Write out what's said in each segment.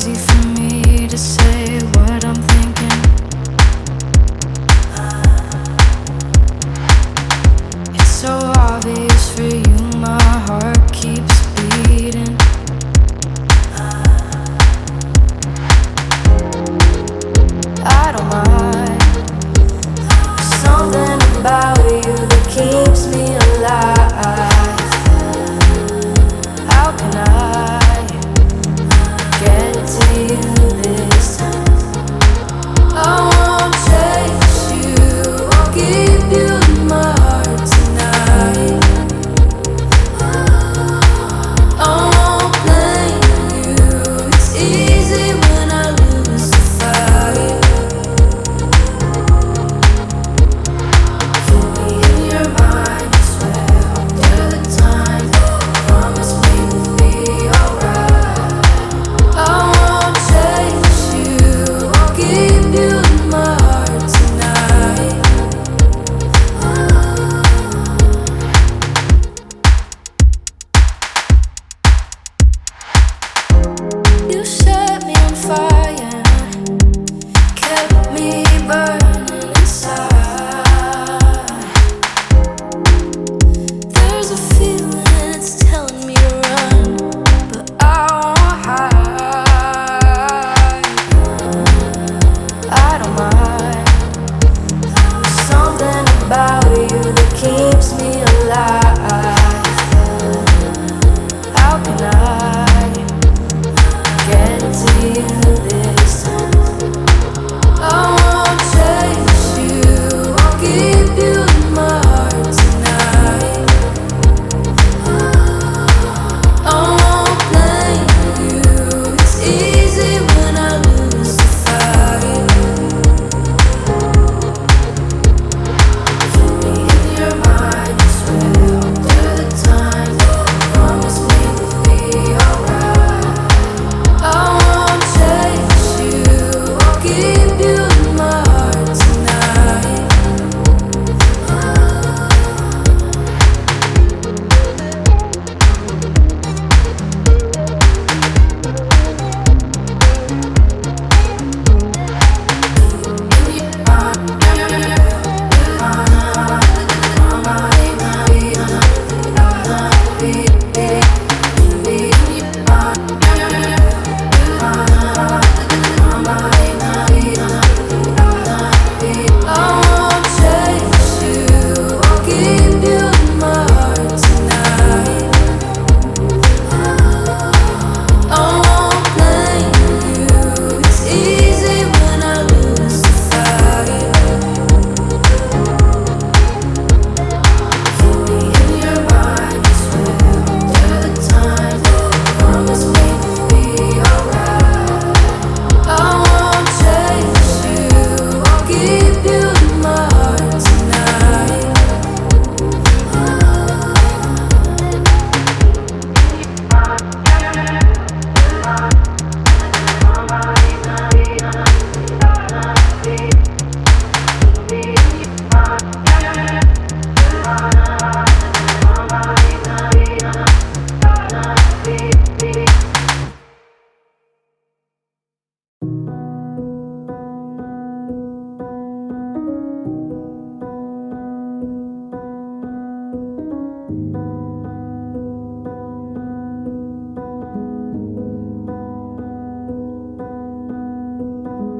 easy for me to say what I'm thinking. It's so obvious for you, my heart keeps beating. I don't mind. There's something about you that keeps me alive. How can I get to you this time? I won't chase you, I'll give you my heart tonight. I won't blame you, it's easy when I lose the fight. Keep me in your mind, I swear I'll do the time. Promise me we'll be alright. I won't chase you, I'll give you my heart tonight. You set me on fire, kept me burning inside. There's a feeling, it's telling me to run, but I won't hide. I don't mind. There's something about you that keeps me alive. How can I get to you this time? I won't chase you, I'll give you my heart tonight. I won't blame you, it's easy when I lose the fight. Keep me in your mind, I swear I'll do the time. Promise me we'll be alright. I won't chase you, I'll give you my heart tonight. I won't chase you, I'll give you my heart tonight. I won't blame you, it's easy when I lose the fight. Keep me in your mind, I swear I'll do the time. Promise me we'll be alright. I won't chase you, I'll give you my heart tonight.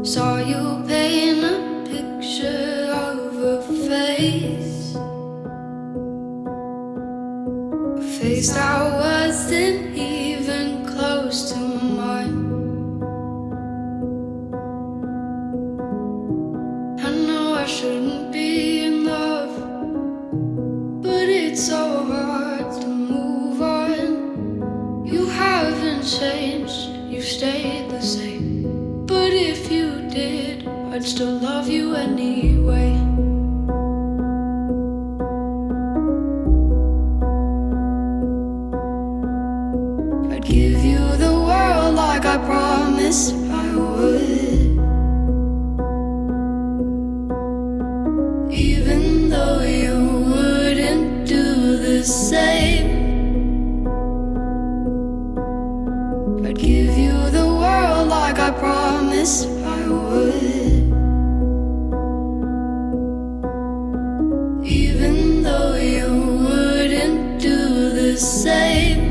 Saw you paint a picture of a face, a face that wasn't even close to mine. I know I shouldn't be in love, but it's so hard to move on. You haven't changed, you stayed the same. But if you did, I'd still love you anyway. I'd give you the world like I promised I would. Even though you wouldn't do the same, I'd give you the world like promise I would. Even though you wouldn't do the same.